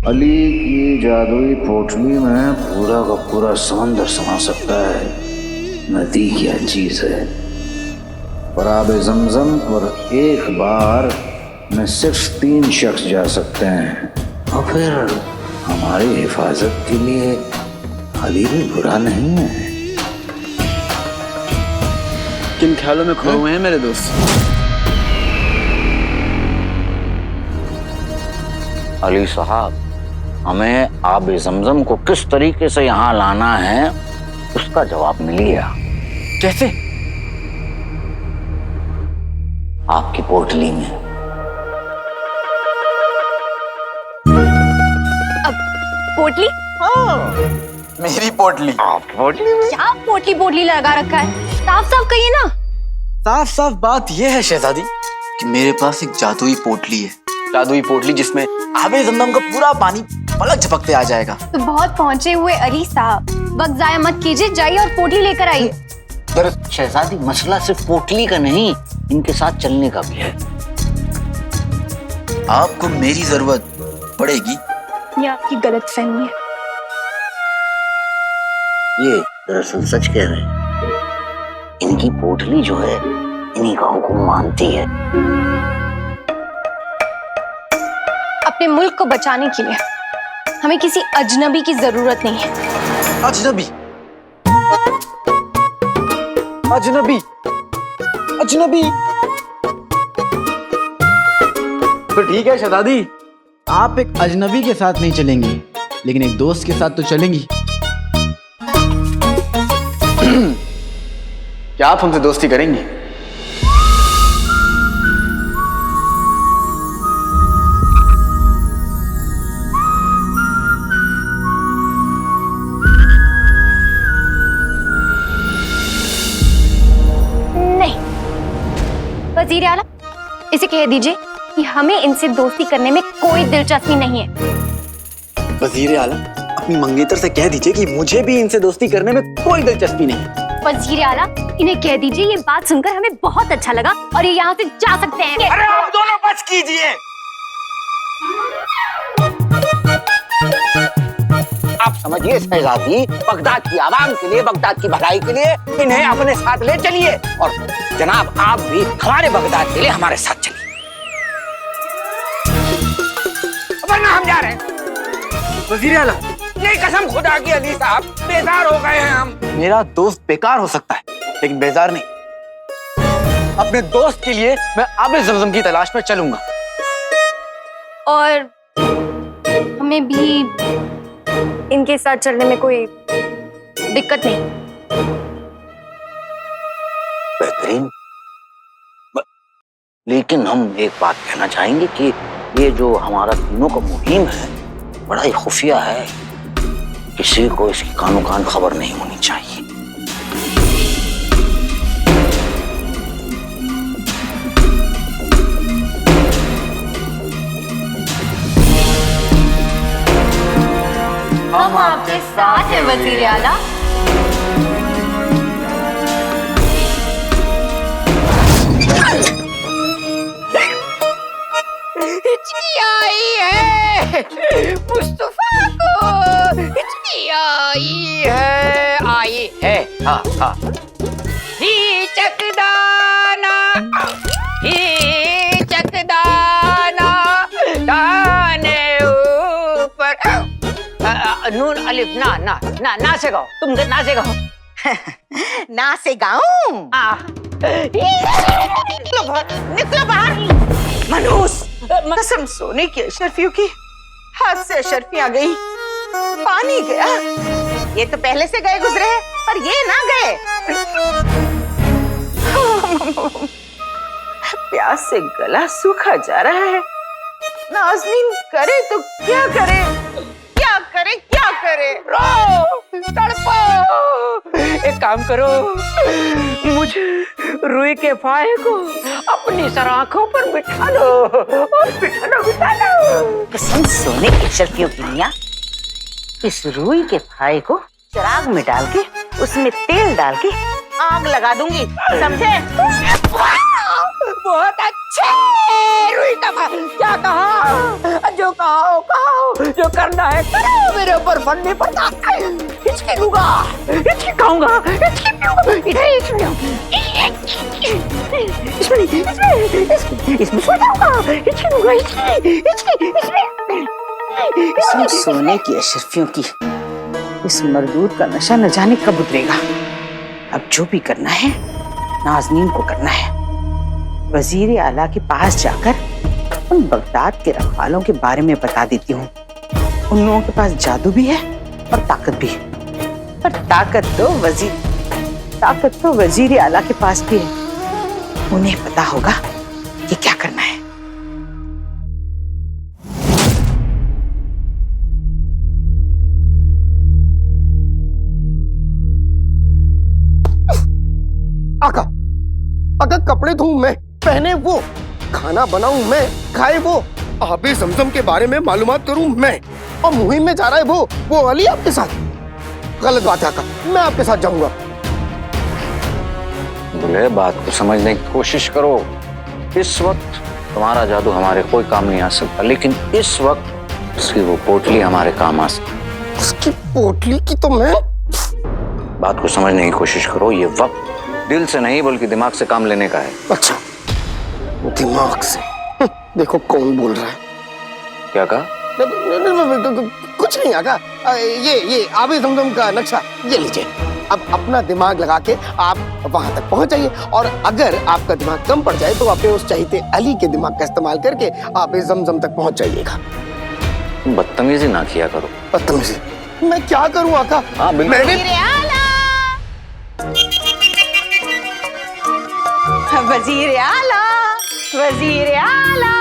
अली की जादुई पोटली में पूरा का पूरा समंदर समा सकता है। नदी क्या चीज है। पर आबे ज़मज़म पर एक बार में सिर्फ 3 शख्स जा सकते हैं, और फिर हमारी हिफाजत के लिए अली भी बुरा नहीं है। किन ख्यालों में खोए हुए हैं मेरे दोस्त? अली साहब, हमें आबे ज़मज़म को किस तरीके से यहाँ लाना है उसका जवाब मिल गया। कैसे? आपकी पोटली में। पोटली? मेरी पोटली? आपकी पोटली में? क्या पोटली पोटली लगा रखा है? साफ साफ कहिए ना। साफ साफ बात यह है शहजादी कि मेरे पास एक जादुई पोटली है। जादुई पोटली जिसमें आबे ज़मज़म का पूरा पानी पलक झपकते आ जाएगा। तो बहुत पहुंचे हुए अली साहब, वक्त जाया मत कीजिए, जाइए और पोटली लेकर आइए। दरअसल शहजादी, मसला सिर्फ पोटली का नहीं, इनके साथ चलने का भी है। आपको मेरी जरूरत पड़ेगी। ये आपकी गलतफहमी है। ये दरअसल सच कह रहे हैं। इनकी पोटली जो है इन्हीं का हुक्म मानती है। अपने मुल्क को बचाने के लिए हमें किसी अजनबी की जरूरत नहीं है। अजनबी? अजनबी? अजनबी? तो ठीक है शहजादी, आप एक अजनबी के साथ नहीं चलेंगी, लेकिन एक दोस्त के साथ तो चलेंगी। क्या आप हमसे दोस्ती करेंगी? नहीं, वजीर आला, इसे कह दीजिए कि हमें इनसे दोस्ती करने में कोई दिलचस्पी नहीं है। वजीर आला, अपनी मंगेतर से कह दीजिए कि मुझे भी इनसे दोस्ती करने में कोई दिलचस्पी नहीं है। वजीर आला, इन्हें कह दीजिए ये बात सुनकर हमें बहुत अच्छा लगा और ये यहाँ से जा सकते हैं। अरे आप दोनों बच कीजिए। आप समझिए शहजादी, बगदाद की आवाम के लिए, बगदाद की भलाई के लिए इन्हें अपने साथ ले चलिए, और जनाब आप भी हमारे बगदाद के लिए हमारे साथ चलिए, वरना हम जा रहे हैं। वजीर आला, नहीं, कसम खुदा की अली साहब, बेजार हो गए हैं हम। मेरा दोस्त बेकार हो सकता है, लेकिन बेजार नहीं। अपने दोस्त के लिए मैं आबे ज़मज़म की तलाश में चलूंगा। और हमें भी इनके साथ चलने में कोई दिक्कत नहीं। बेहतरीन। लेकिन हम एक बात कहना चाहेंगे कि ये जो हमारा तीनों का मुहिम है बड़ा ही खुफिया है, किसी को इसकी कानो कान खबर नहीं होनी चाहिए। हम आपके साथ हैं वजीर आला। हिचकी आई है मुस्तफा को, हिचकी आई है। हाँ हाँ। ही चकदाना दाने ऊपर। नून अलिफ ना ना ना ना से गाओ, तुम ना से गाओ। ना से गाऊं? निकलो बाहर। मनूस, कसम सोने की अशरफियों की, हाथ से अशरफी आ गई, पानी गया। ये तो पहले से गए गुजरे हैं, पर ये ना गए। प्यास से गला सूखा जा रहा है। नाज़नीन करे तो क्या करे, क्या करे, क्या करे? रो, तड़पो। एक काम करो, मुझे रुई के फाहे को अपनी सराखों पर बिठा लो और बिठा लो। कसम सोने की अशरफियों की मियां, इस रुई के फाहे को चिराग में डाल के उसमें तेल डाल के आग लगा दूंगी, समझे? बहुत अच्छे रुई का क्या कहा, जो कहो कहो, जो करना है करो, मेरे ऊपर फन नहीं पड़ता। हिचकी लूंगा, हिचकी खाऊंगा, हिचकी पीऊंगा, इधर इसमें सो जाऊंगा, हिचकी लूंगा, इसमें सोने की अशरफियों की इस मरदूद का नशा न जाने कब उतरेगा। अब जो भी करना है नाज़नीन को करना है। वजीर आला के पास जाकर उन बगदाद के रखवालों के बारे में बता देती हूँ। उन लोगों के पास जादू भी है और ताकत भी है, पर ताकत तो वजीर आला के पास भी है। उन्हें पता होगा कि क्या करना है। आका, आका कपड़े धोऊं मैं, पहने वो, खाना बनाऊं मैं, खाए वो, आबे ज़मज़म के बारे में मालूमात करूं मैं, और मुहिम में जा रहा है वो अली आपके साथ। गलत बात है आका, मैं आपके साथ जाऊंगा। बोले बात को समझने की कोशिश करो। इस वक्त तुम्हारा जादू हमारे कोई काम नहीं आ सकता, लेकिन इस वक्त उसकी वो पोटली हमारे काम आ सकती। उसकी पोटली की तो मैं बात को समझने की कोशिश करो। ये वक्त दिल से नहीं बल्कि दिमाग से काम लेने का है। अच्छा, दिमाग से। देखो कौन बोल रहा है। क्या कहा? कुछ नहीं आका, ये आबे ज़मज़म का नक्शा ये लीजिए। अब अपना दिमाग लगा के आप वहां तक पहुंच जाइए, और अगर आपका दिमाग कम पड़ जाए तो अपने उस चहीते अली के दिमाग का इस्तेमाल करके आबे ज़मज़म तक पहुंच जाइएगा। बदतमीजी ना किया करो। बदतमीजी मैं क्या करूं आका? हाँ बिल्कुल। वजीर आला, वजीर आला।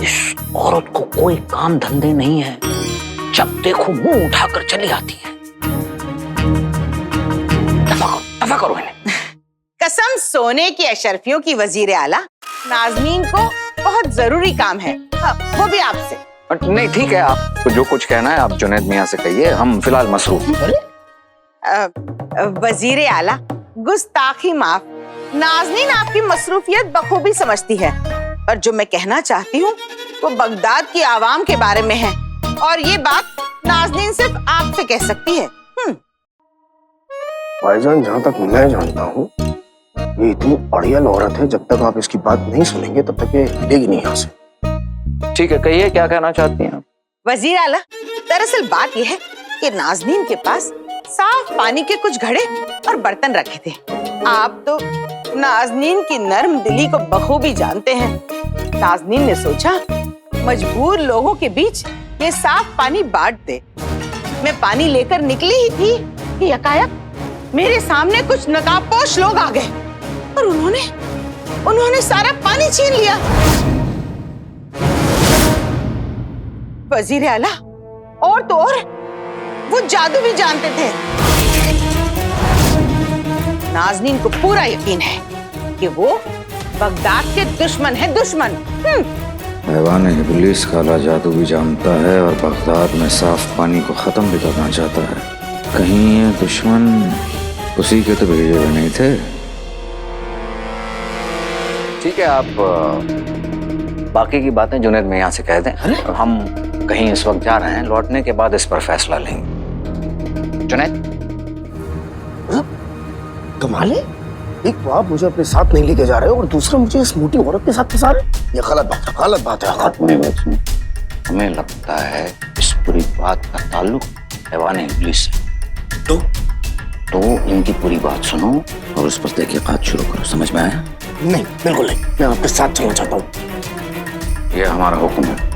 इस औरत को कोई काम धंधे नहीं है, जब देखो मुंह उठाकर चली आती है। दफा करो इन्हें। कसम सोने की अशरफियों की वजीर आला, नाज़नीन को बहुत जरूरी काम है, वो भी आपसे। नहीं ठीक है, आपको जो कुछ कहना है आप जुनैद मियां से कहिए, हम फिलहाल मसरूफ हैं। वजीर आला, गुस्ताखी माफ। नाज़नीन आपकी मसरूफियत बखूबी समझती है, पर जो मैं कहना चाहती हूँ वो बगदाद की आवाम के बारे में है, और ये बात नाज़नीन सिर्फ आपसे कह सकती है। भाईजान, जहाँ तक मैं जानता हूँ ये इतनी अड़ियल औरत है, जब तक आप इसकी बात नहीं सुनेंगे तब तक ये हिलेगी नहीं यहाँ से। ठीक है, कहिए क्या कहना चाहती हैं? वजीर आला, दरअसल बात यह है कि नाज़नीन के पास साफ पानी के कुछ घड़े और बर्तन रखे थे। आप तो नाज़नीन की नर्म दिली को बखूबी जानते हैं। नाज़नीन ने सोचा मजबूर लोगों के बीच ये साफ पानी बांट दे। मैं पानी लेकर निकली ही थी कि यकायक मेरे सामने कुछ नकाबपोश लोग आ गए और उन्होंने सारा पानी छीन लिया। वजीर आला, और तो और वो जादू भी जानते थे। नाज़नीन को पूरा यकीन है कि वो बगदाद के दुश्मन है, दुश्मन। हैवान इब्लीस काला जादू भी जानता है और बगदाद में साफ पानी को खत्म भी करना चाहता है। कहीं ये दुश्मन उसी के तो भेजे हुए नहीं थे। ठीक है, आप बाकी की बातें जुनैद मियां से कह दें। हम कहीं इस वक्त जा रहे हैं, लौटने के बाद इस पर फैसला लेंगे। जुनैद, कमाल है, एक तो आप मुझे अपने साथ नहीं लेके जा रहे हो और दूसरा मुझे इस मोटी औरत के साथ फंसा रहे हैं। ये गलत बात है, गलत बात है। हमें लगता है इस पूरी बात का ताल्लुक हैवान इब्लीस से। तो इनकी पूरी बात सुनो और उस पर तहकीकात शुरू करो। समझ में आया? नहीं, बिल्कुल नहीं, मैं आपके साथ चलना चाहता हूँ। यह हमारा हुक्म है।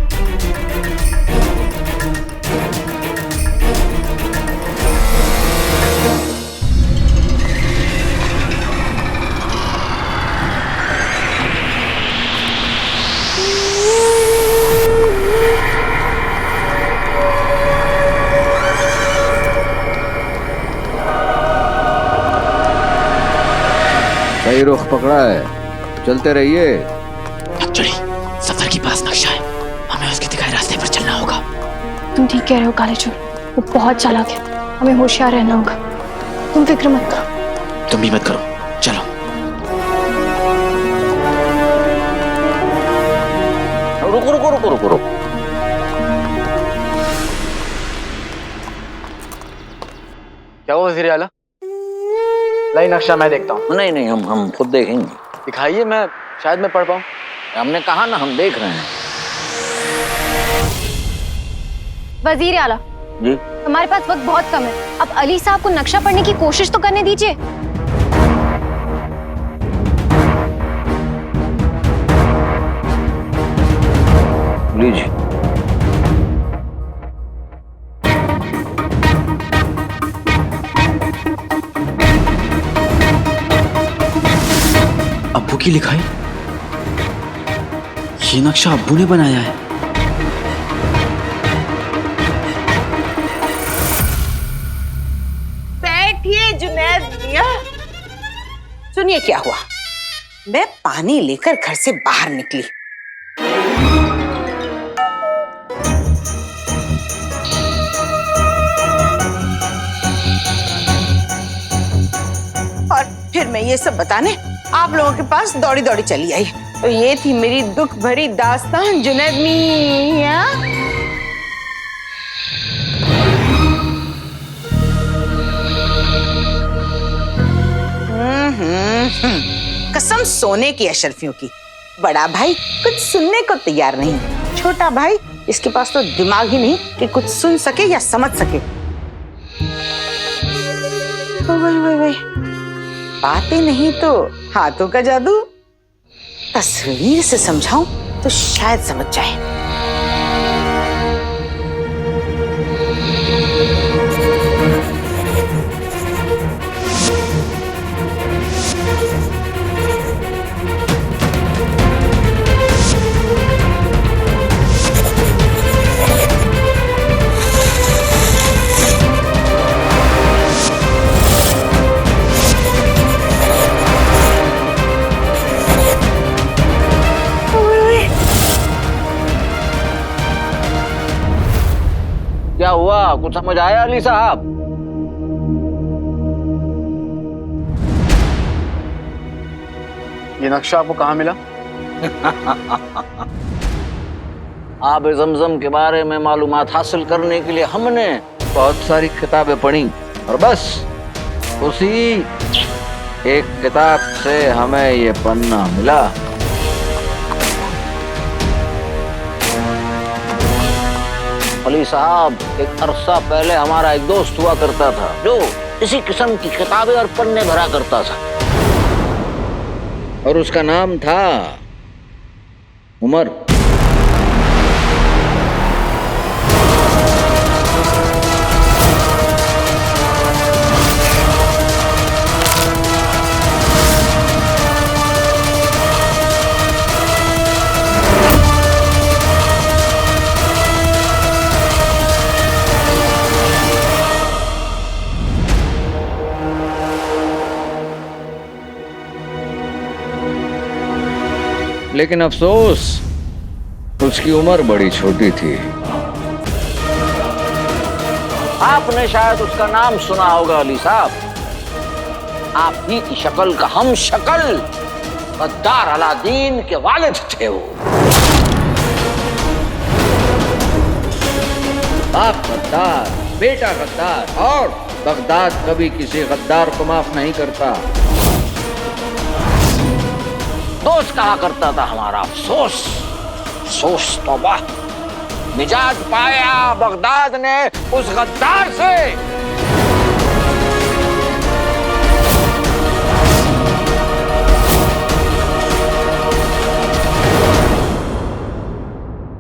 सही रुख पकड़ा है, चलते रहिए। एक्चुअली सफर की पास नक्शा है, हमें उसके दिखाए रास्ते पर चलना होगा। तुम ठीक कह रहे हो काले चोर, वो बहुत चालाक है, हमें होशियार रहना होगा। तुम फिक्र मत करो। तुम भी मत करो, चलो। रुको रुको रुको रुको रुको। क्या हुआ वजीर आला? लाई नक्शा मैं देखता हूँ। नहीं नहीं, हम खुद देखेंगे। दिखाइए, मैं शायद मैं पढ़ पाऊँ। हमने कहा ना, हम देख रहे हैं। वजीर आला जी हमारे पास वक्त बहुत कम है, अब अली साहब को नक्शा पढ़ने की कोशिश तो करने दीजिए। लीजिए। अब्बू की लिखाई? ये नक्शा अब्बू ने बनाया है। बैठिए जुनैद मियां। सुनिए क्या हुआ। मैं पानी लेकर घर से बाहर निकली। और फिर मैं ये सब बताने आप लोगों के पास दौड़ी दौड़ी चली आई। तो ये थी मेरी दुख भरी दास्तान जुनैद मियां। कसम सोने की अशरफियों की, बड़ा भाई कुछ सुनने को तैयार नहीं, छोटा भाई इसके पास तो दिमाग ही नहीं कि कुछ सुन सके या समझ सके। वही बातें नहीं तो हाथों का जादू। तस्वीर से समझाऊं तो शायद समझ जाए। क्या हुआ, कुछ समझ आया अली साहब? ये नक्शा आपको कहाँ मिला? आब ज़मज़म के बारे में मालूमात हासिल करने के लिए हमने बहुत सारी किताबें पढ़ी और बस उसी एक किताब से हमें ये पन्ना मिला। अली साहब, एक अरसा पहले हमारा एक दोस्त हुआ करता था जो इसी किस्म की किताबें और पन्ने भरा करता था, और उसका नाम था उमर। लेकिन अफसोस उसकी उम्र बड़ी छोटी थी। आपने शायद उसका नाम सुना होगा अली साहब। आप ही की शक्ल का हम शक्ल गद्दार अलादीन के वालिद थे वो। बाप गद्दार, बेटा गद्दार, और बगदाद कभी किसी गद्दार को माफ नहीं करता। दोस्त कहा करता था हमारा, अफसोस अफसोस तौबा, निजात पाया बगदाद ने उस गद्दार से।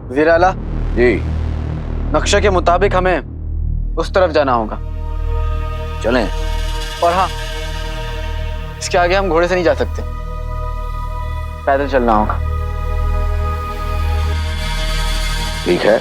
वज़ीर आला जी, नक्शे के मुताबिक हमें उस तरफ जाना होगा। चलें। और हाँ, इसके आगे हम घोड़े से नहीं जा सकते, पैदल चलना होगा। ठीक है।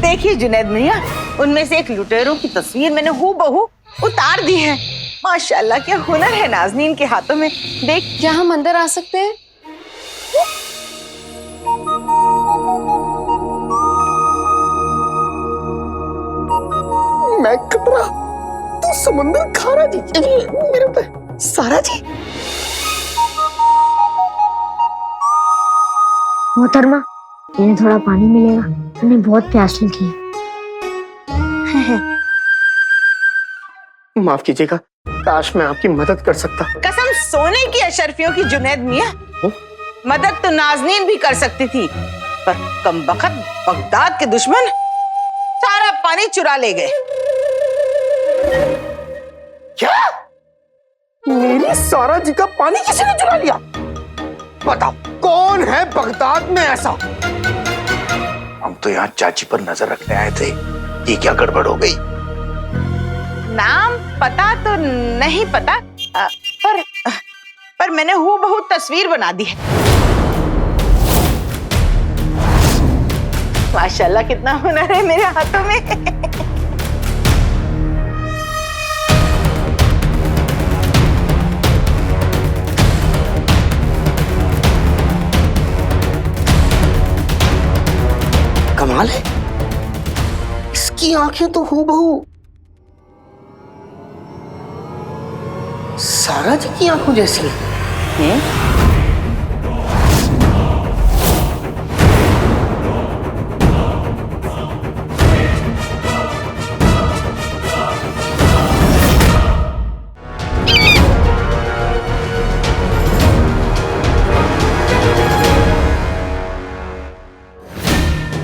देखिए जुनैद मियां, उनमें से एक लुटेरों की तस्वीर मैंने हूबहू उतार दी है। माशाल्लाह क्या हुनर है नाज़नीन के हाथों में। देख, क्या हम अंदर आ सकते हैं? मैं है खतरा तो समुद्र खारा जी मेरे पे सारा जी। मोहतरमा, इन्हें थोड़ा पानी मिलेगा? इन्हें बहुत प्यास लगी है। माफ कीजिएगा, काश मैं आपकी मदद कर सकता। कसम सोने की अशरफियों की जुनैद मियां, मदद तो नाजनीन भी कर सकती थी, पर कमबख्त बगदाद के दुश्मन सारा पानी चुरा ले गए। क्या? मेरी सारा जी का पानी किसी ने चुरा लिया? बताओ कौन है बगदाद में ऐसा? हम तो यहाँ चाची पर नजर रखने आए थे, ये क्या गड़बड़ हो गई? नाम पता तो नहीं पता, पर मैंने हूबहू तस्वीर बना दी है। माशाल्लाह कितना हुनर है मेरे हाथों में। कमाल है, इसकी आंखें तो हूबहू सारा जी की आंखों जैसी हैं।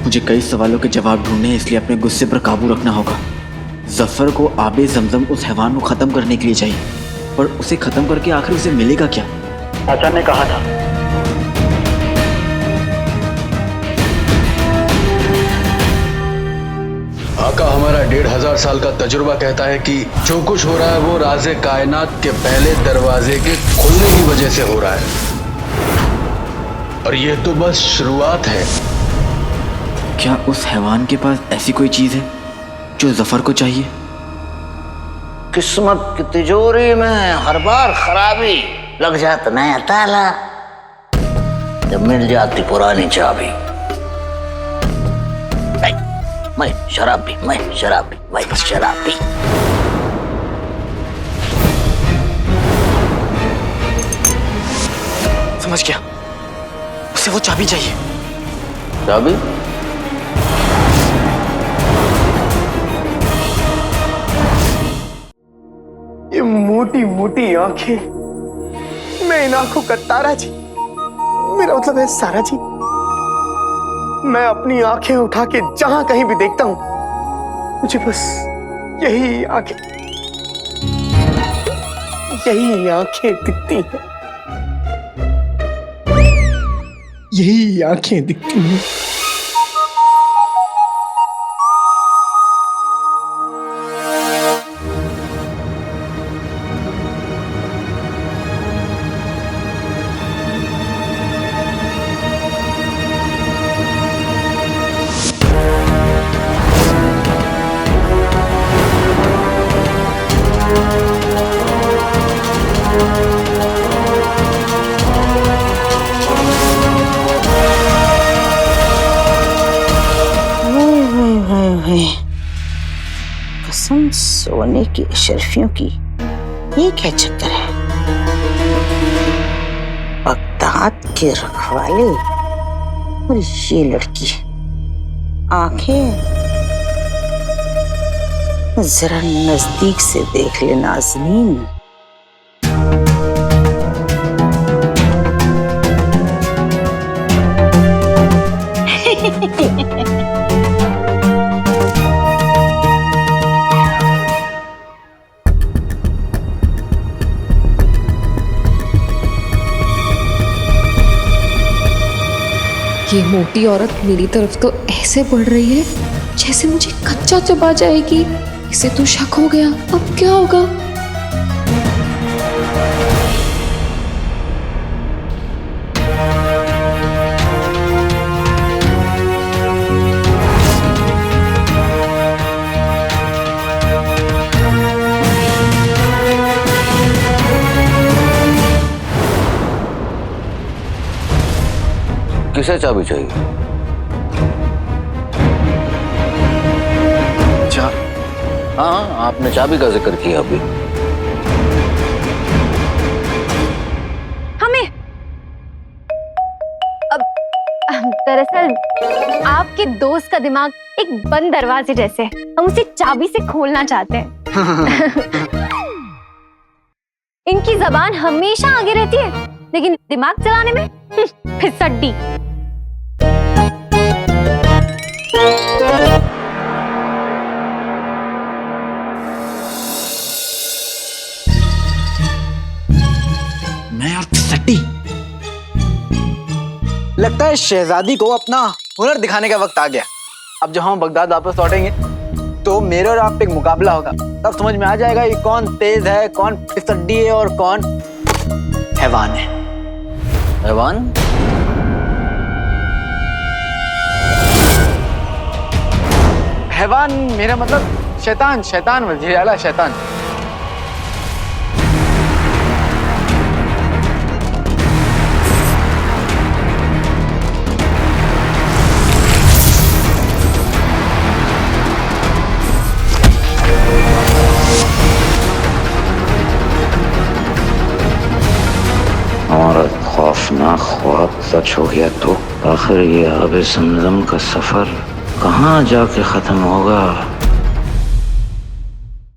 मुझे कई सवालों के जवाब ढूंढने हैं, इसलिए अपने गुस्से पर काबू रखना होगा। जफर को आबे जमजम उस हैवान को खत्म करने के लिए चाहिए, पर उसे खत्म करके आखिर उसे मिलेगा क्या? चाचा ने कहा था आका, हमारा 1500 साल का तजुर्बा कहता है कि जो कुछ हो रहा है वो राज़े कायनात के पहले दरवाजे के खुलने की वजह से हो रहा है, और ये तो बस शुरुआत है। क्या उस हैवान के पास ऐसी कोई चीज है जो जफर को चाहिए? किस्मत की तिजोरी में हर बार खराबी लग जाता नया ताला, जब मिल जाती पुरानी चाबी। मैं शराबी, मैं शराबी, मैं शराबी। समझ गया, उसे वो चाबी चाहिए। चाबी? ये मोटी मोटी आंखें, मैं इन आंखों का तारा जी, मेरा मतलब है सारा जी। मैं अपनी आंखें उठा के जहां कहीं भी देखता हूं, मुझे बस यही आंखें दिखती हैं, यही आंखें दिखती हैं। कसम सोने की अशरफियों की, ये क्या चक्कर है? बगदाद के रखवाले और ये लड़की, आंखें जरा नजदीक से देख ले नाज़नीन। ये मोटी औरत मेरी तरफ तो ऐसे बढ़ रही है जैसे मुझे कच्चा चबा जाएगी। इसे तो शक हो गया, अब क्या होगा? किसे चाबी चाहिए? हाँ, आपने चाबी का जिक्र किया अभी। हमें अब दरअसल आपके दोस्त का दिमाग एक बंद दरवाजे जैसे है। हम उसे चाबी से खोलना चाहते हैं। इनकी जबान हमेशा आगे रहती है, लेकिन दिमाग चलाने में फिसड्डी। मैं और फिसड्डी। लगता है शहजादी को अपना हुनर दिखाने का वक्त आ गया। अब जब हम बगदाद वापस लौटेंगे तो मेरे और आप पे एक मुकाबला होगा। तब समझ में आ जाएगा कि कौन तेज है, कौन फिसड्डी है और कौन हैवान है। हैवान? हैवान मेरा मतलब शैतान, शैतान वज़ीर आला शैतान। हमारा खौफनाक ख्वाब सच हो गया तो आखिर ये आबे ज़मज़म का सफर कहाँ जाके खत्म होगा?